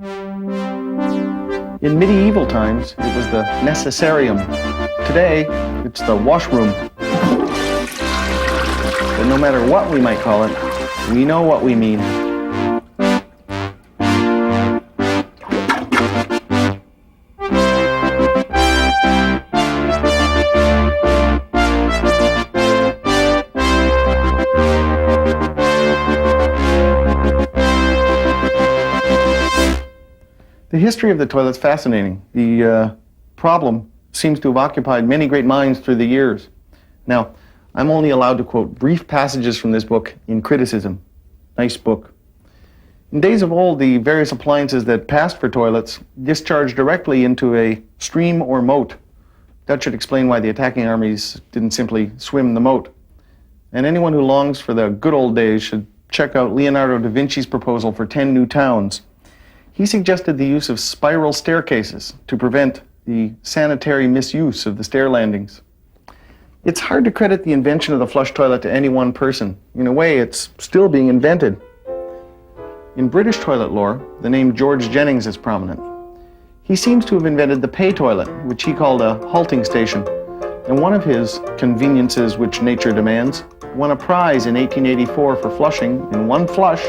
In medieval times, it was the necessarium. Today, it's the washroom. But no matter what we might call it, we know what we mean. The history of the toilet's fascinating. The problem seems to have occupied many great minds through the years. Now, I'm only allowed to quote brief passages from this book in criticism. Nice book. In days of old, the various appliances that passed for toilets discharged directly into a stream or moat. That should explain why the attacking armies didn't simply swim the moat. And anyone who longs for the good old days should check out Leonardo da Vinci's proposal for 10 new towns. He suggested the use of spiral staircases to prevent the sanitary misuse of the stair landings. It's hard to credit the invention of the flush toilet to any one person. In a way, it's still being invented. In British toilet lore, the name George Jennings is prominent. He seems to have invented the pay toilet, which he called a halting station. And one of his conveniences which nature demands won a prize in 1884 for flushing, in one flush,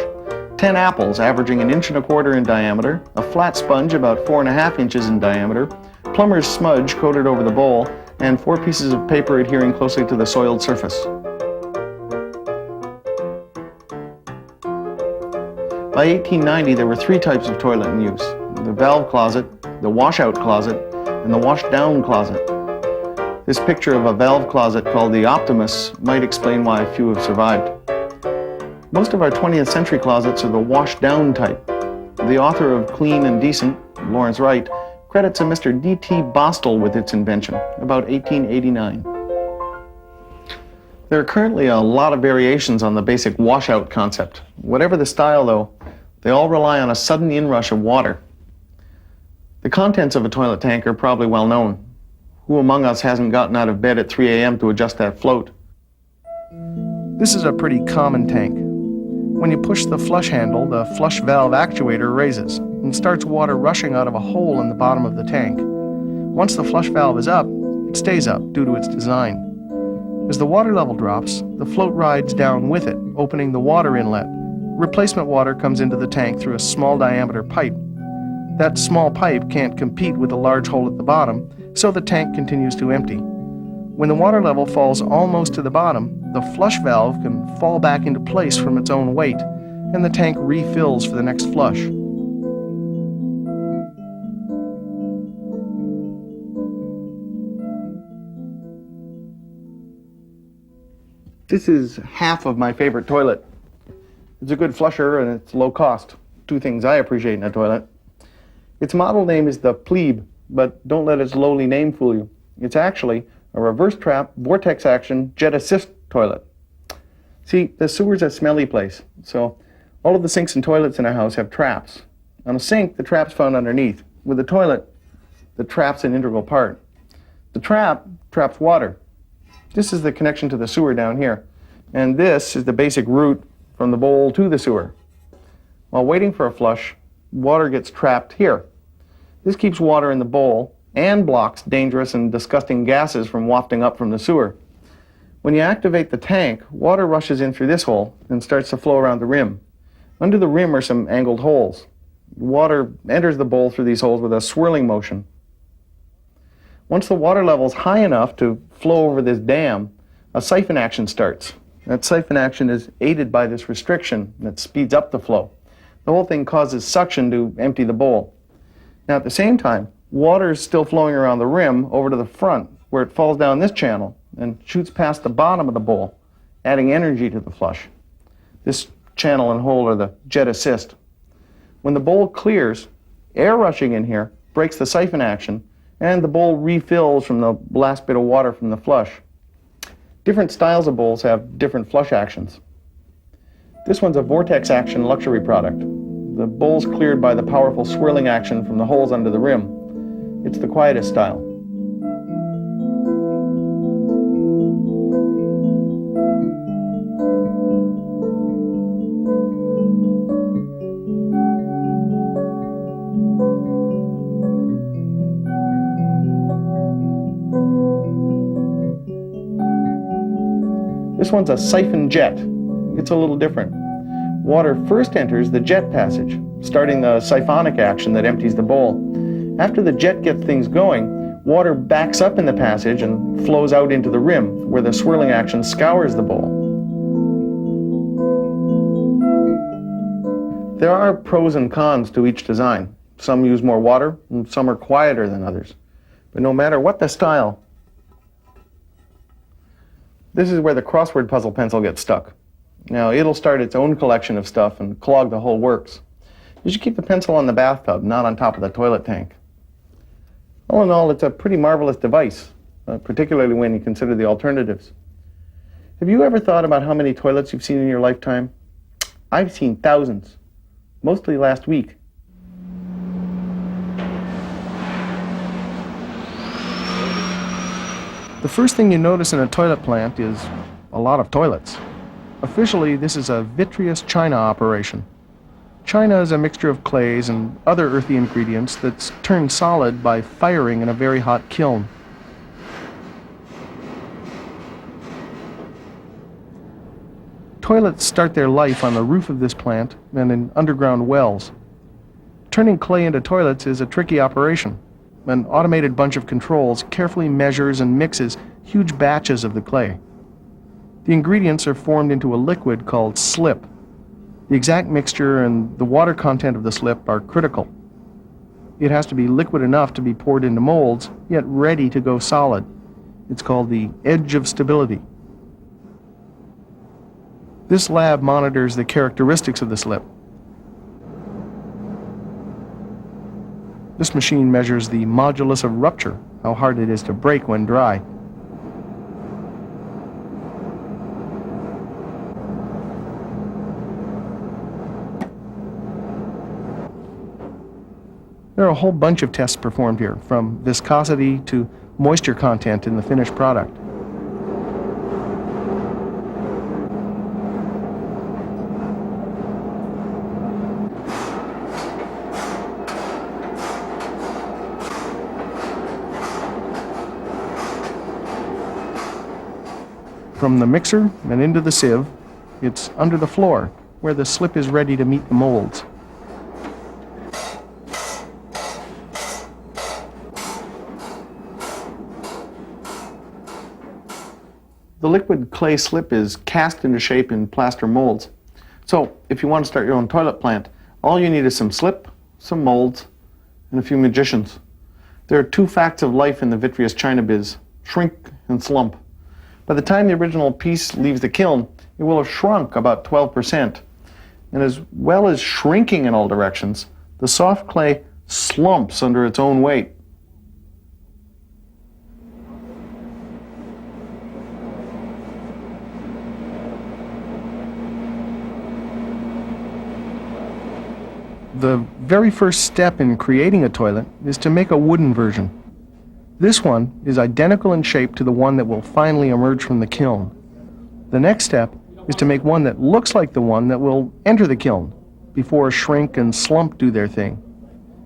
10 apples averaging 1.25 inches in diameter, a flat sponge about 4.5 inches in diameter, plumber's smudge coated over the bowl, and 4 pieces of paper adhering closely to the soiled surface. By 1890, there were 3 types of toilet in use: the valve closet, the washout closet, and the wash-down closet. This picture of a valve closet called the Optimus might explain why few have survived. Most of our 20th century closets are the wash-down type. The author of Clean and Decent, Lawrence Wright, credits a Mr. D.T. Bostel with its invention, about 1889. There are currently a lot of variations on the basic washout concept. Whatever the style, though, they all rely on a sudden inrush of water. The contents of a toilet tank are probably well known. Who among us hasn't gotten out of bed at 3 a.m. to adjust that float? This is a pretty common tank. When you push the flush handle, the flush valve actuator raises and starts water rushing out of a hole in the bottom of the tank. Once the flush valve is up, it stays up due to its design. As the water level drops, the float rides down with it, opening the water inlet. Replacement water comes into the tank through a small diameter pipe. That small pipe can't compete with the large hole at the bottom, so the tank continues to empty. When the water level falls almost to the bottom, the flush valve can fall back into place from its own weight, and the tank refills for the next flush. This is half of my favorite toilet. It's a good flusher and it's low cost. 2 things I appreciate in a toilet. Its model name is the Plebe, but don't let its lowly name fool you. It's actually a reverse trap, vortex action, jet assist toilet. See, the sewer's a smelly place, so all of the sinks and toilets in a house have traps. On a sink, the trap's found underneath. With a toilet, the trap's an integral part. The trap traps water. This is the connection to the sewer down here, and this is the basic route from the bowl to the sewer. While waiting for a flush, water gets trapped here. This keeps water in the bowl and blocks dangerous and disgusting gases from wafting up from the sewer. When you activate the tank, water rushes in through this hole and starts to flow around the rim. Under the rim are some angled holes. Water enters the bowl through these holes with a swirling motion. Once the water level is high enough to flow over this dam, a siphon action starts. That siphon action is aided by this restriction that speeds up the flow. The whole thing causes suction to empty the bowl. Now at the same time, water is still flowing around the rim over to the front, where it falls down this channel and shoots past the bottom of the bowl, adding energy to the flush. This channel and hole are the jet assist. When the bowl clears, air rushing in here breaks the siphon action, and the bowl refills from the last bit of water from the flush. Different styles of bowls have different flush actions. This one's a vortex action luxury product. The bowl's cleared by the powerful swirling action from the holes under the rim. It's the quietest style. This one's a siphon jet. It's a little different. Water first enters the jet passage, starting the siphonic action that empties the bowl. After the jet gets things going, water backs up in the passage and flows out into the rim, where the swirling action scours the bowl. There are pros and cons to each design. Some use more water, and some are quieter than others. But no matter what the style, this is where the crossword puzzle pencil gets stuck. Now, it'll start its own collection of stuff and clog the whole works. You should keep the pencil on the bathtub, not on top of the toilet tank. All in all, it's a pretty marvelous device, particularly when you consider the alternatives. Have you ever thought about how many toilets you've seen in your lifetime? I've seen thousands, mostly last week. The first thing you notice in a toilet plant is a lot of toilets. Officially, this is a vitreous china operation. China is a mixture of clays and other earthy ingredients that's turned solid by firing in a very hot kiln. Toilets start their life on the roof of this plant and in underground wells. Turning clay into toilets is a tricky operation. An automated bunch of controls carefully measures and mixes huge batches of the clay. The ingredients are formed into a liquid called slip. The exact mixture and the water content of the slip are critical. It has to be liquid enough to be poured into molds, yet ready to go solid. It's called the edge of stability. This lab monitors the characteristics of the slip. This machine measures the modulus of rupture, how hard it is to break when dry. There are a whole bunch of tests performed here, from viscosity to moisture content in the finished product. From the mixer and into the sieve, it's under the floor, where the slip is ready to meet the molds. The liquid clay slip is cast into shape in plaster molds. So, if you want to start your own toilet plant, all you need is some slip, some molds, and a few magicians. There are two facts of life in the vitreous china biz: shrink and slump. By the time the original piece leaves the kiln, it will have shrunk about 12%. And as well as shrinking in all directions, the soft clay slumps under its own weight. The very first step in creating a toilet is to make a wooden version. This one is identical in shape to the one that will finally emerge from the kiln. The next step is to make one that looks like the one that will enter the kiln before shrink and slump do their thing.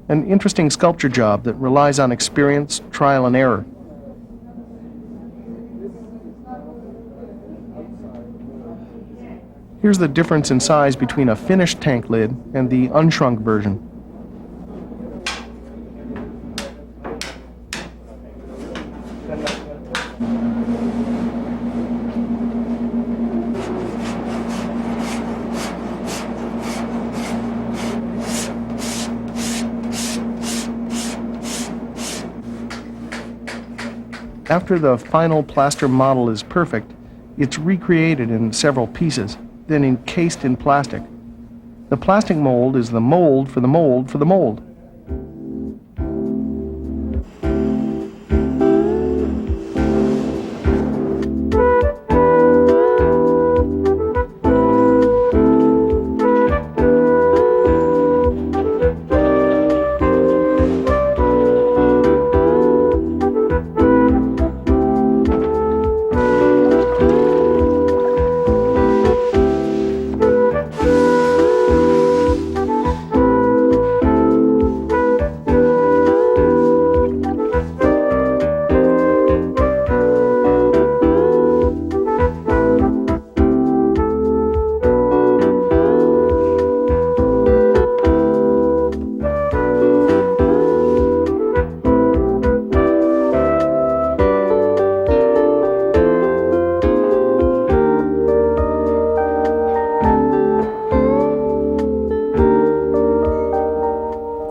An interesting sculpture job that relies on experience, trial and error. Here's the difference in size between a finished tank lid and the unshrunk version. After the final plaster model is perfect, it's recreated in several pieces, then encased in plastic. The plastic mold is the mold for the mold for the mold.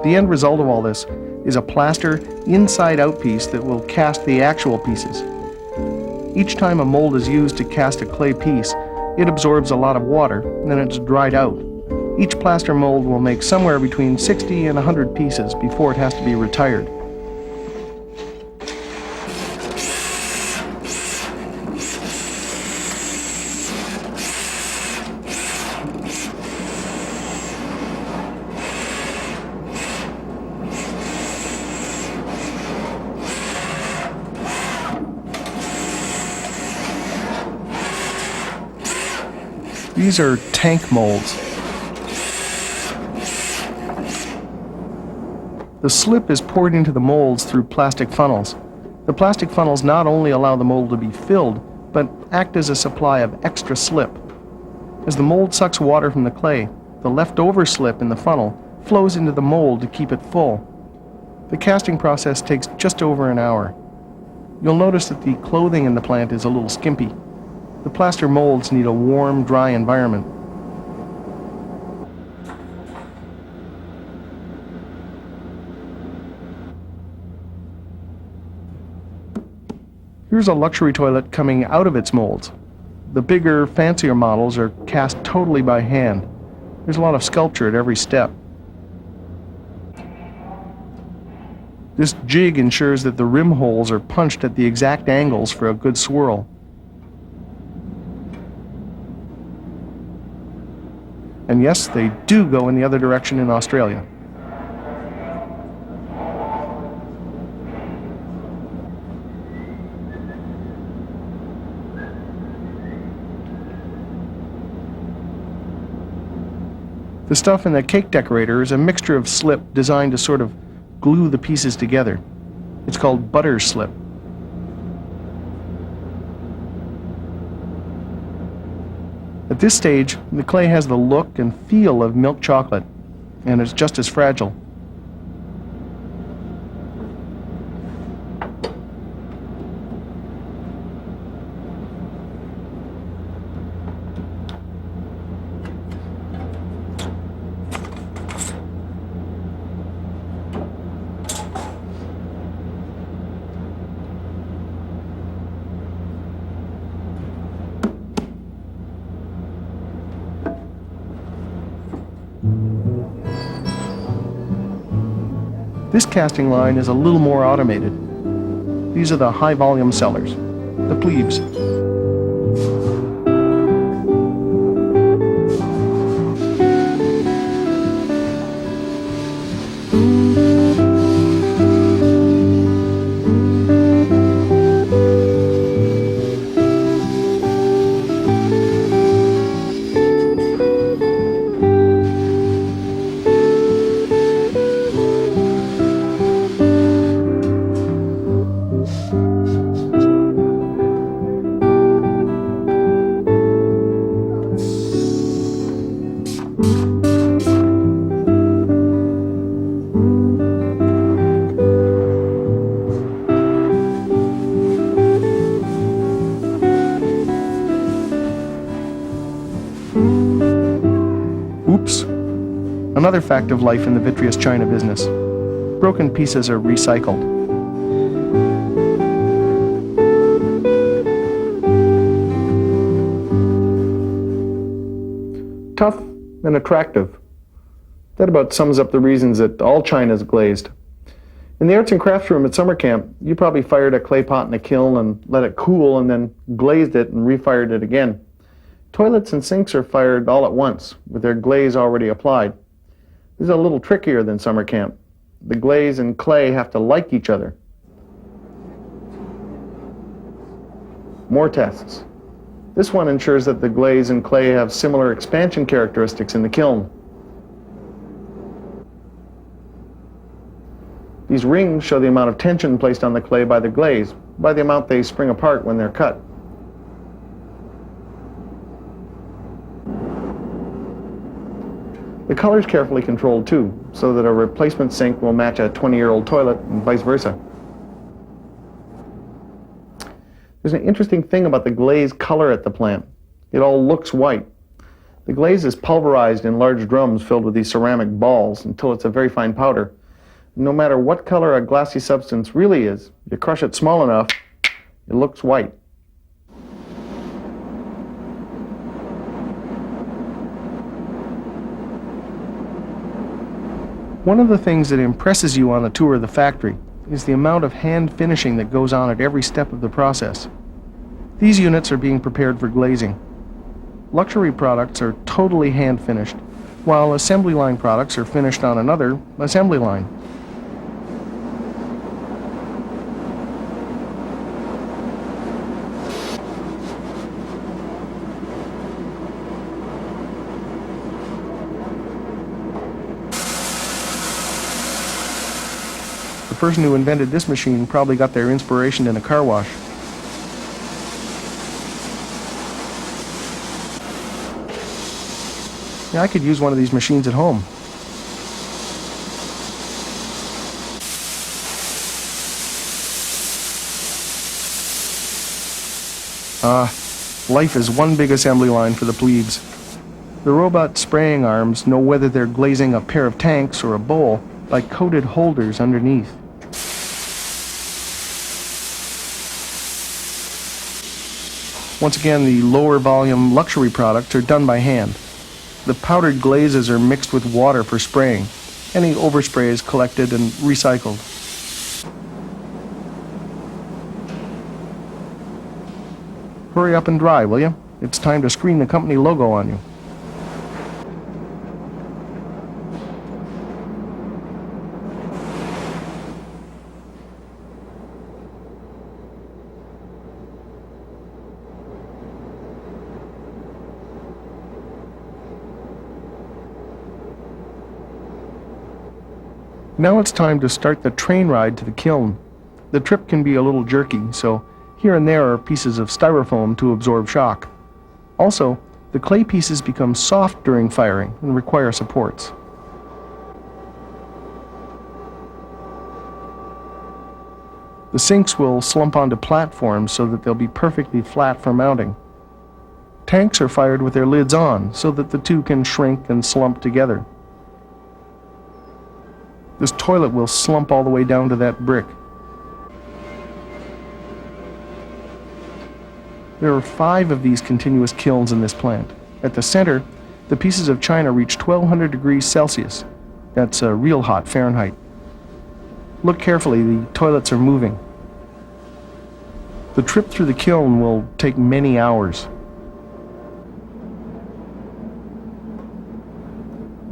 The end result of all this is a plaster inside-out piece that will cast the actual pieces. Each time a mold is used to cast a clay piece, it absorbs a lot of water, and then it's dried out. Each plaster mold will make somewhere between 60 and 100 pieces before it has to be retired. These are tank molds. The slip is poured into the molds through plastic funnels. The plastic funnels not only allow the mold to be filled, but act as a supply of extra slip. As the mold sucks water from the clay, the leftover slip in the funnel flows into the mold to keep it full. The casting process takes just over an hour. You'll notice that the clothing in the plant is a little skimpy. The plaster molds need a warm, dry environment. Here's a luxury toilet coming out of its molds. The bigger, fancier models are cast totally by hand. There's a lot of sculpture at every step. This jig ensures that the rim holes are punched at the exact angles for a good swirl. And yes, they do go in the other direction in Australia. The stuff in the cake decorator is a mixture of slip designed to sort of glue the pieces together. It's called butter slip. At this stage, the clay has the look and feel of milk chocolate, and it's just as fragile. This casting line is a little more automated. These are the high-volume sellers, the plebes. Oops. Another fact of life in the vitreous china business. Broken pieces are recycled. Tough and attractive. That about sums up the reasons that all china is glazed. In the arts and crafts room at summer camp, you probably fired a clay pot in a kiln and let it cool and then glazed it and refired it again. Toilets and sinks are fired all at once, with their glaze already applied. This is a little trickier than summer camp. The glaze and clay have to like each other. More tests. This one ensures that the glaze and clay have similar expansion characteristics in the kiln. These rings show the amount of tension placed on the clay by the glaze, by the amount they spring apart when they're cut. The color is carefully controlled too, so that a replacement sink will match a 20-year-old toilet and vice versa. There's an interesting thing about the glaze color at the plant. It all looks white. The glaze is pulverized in large drums filled with these ceramic balls until it's a very fine powder. No matter what color a glassy substance really is, you crush it small enough, it looks white. One of the things that impresses you on the tour of the factory is the amount of hand finishing that goes on at every step of the process. These units are being prepared for glazing. Luxury products are totally hand finished, while assembly line products are finished on another assembly line. The person who invented this machine probably got their inspiration in a car wash. Yeah, I could use one of these machines at home. Life is one big assembly line for the plebes. The robot spraying arms know whether they're glazing a pair of tanks or a bowl by coated holders underneath. Once again, the lower volume luxury products are done by hand. The powdered glazes are mixed with water for spraying. Any overspray is collected and recycled. Hurry up and dry, will you? It's time to screen the company logo on you. Now it's time to start the train ride to the kiln. The trip can be a little jerky, so here and there are pieces of styrofoam to absorb shock. Also, the clay pieces become soft during firing and require supports. The sinks will slump onto platforms so that they'll be perfectly flat for mounting. Tanks are fired with their lids on so that the two can shrink and slump together. This toilet will slump all the way down to that brick. There are 5 of these continuous kilns in this plant. At the center, the pieces of china reach 1200 degrees Celsius. That's real hot Fahrenheit. Look carefully, the toilets are moving. The trip through the kiln will take many hours.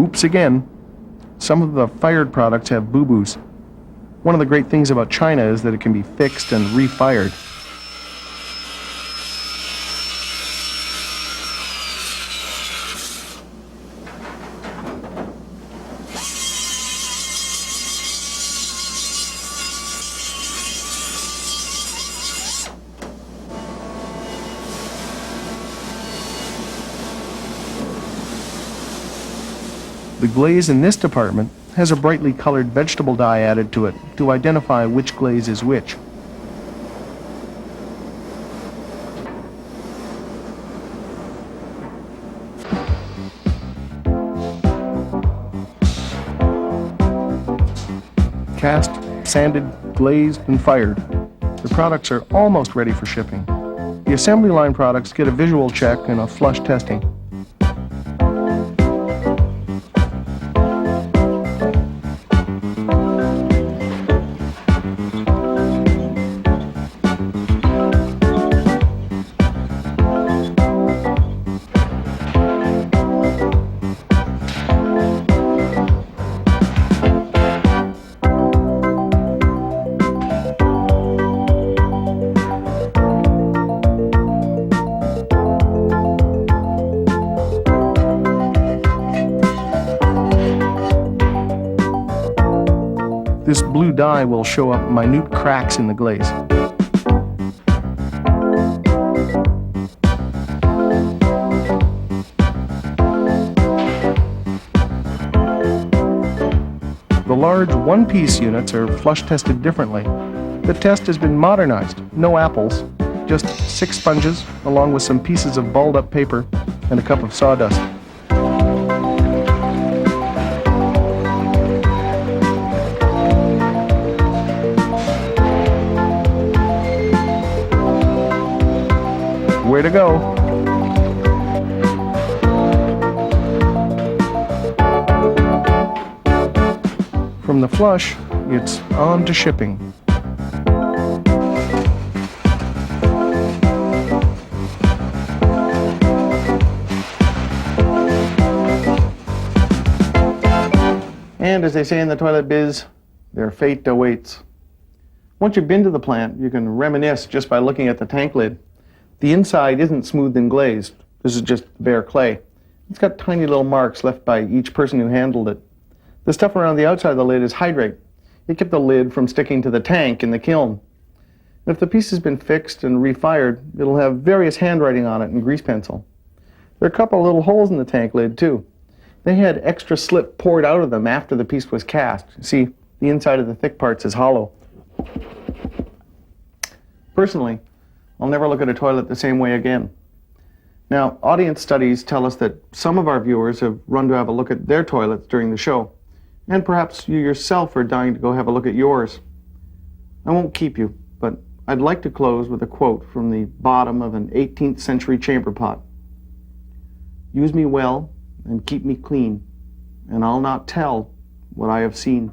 Oops again. Some of the fired products have boo-boos. One of the great things about china is that it can be fixed and refired. The glaze in this department has a brightly colored vegetable dye added to it to identify which glaze is which. Cast, sanded, glazed, and fired. The products are almost ready for shipping. The assembly line products get a visual check and a flush testing. This blue dye will show up minute cracks in the glaze. The large one-piece units are flush tested differently. The test has been modernized. No apples, just 6 sponges along with some pieces of balled up paper and a cup of sawdust. way to go. From the flush, it's on to shipping. And as they say in the toilet biz, their fate awaits. Once you've been to the plant, you can reminisce just by looking at the tank lid. The inside isn't smoothed and glazed. This is just bare clay. It's got tiny little marks left by each person who handled it. The stuff around the outside of the lid is hydrate. It kept the lid from sticking to the tank in the kiln. And if the piece has been fixed and refired, it'll have various handwriting on it in grease pencil. There are a couple of little holes in the tank lid, too. They had extra slip poured out of them after the piece was cast. See, the inside of the thick parts is hollow. Personally, I'll never look at a toilet the same way again. Now, audience studies tell us that some of our viewers have run to have a look at their toilets during the show, and perhaps you yourself are dying to go have a look at yours. I won't keep you, but I'd like to close with a quote from the bottom of an 18th century chamber pot. "Use me well and keep me clean, and I'll not tell what I have seen."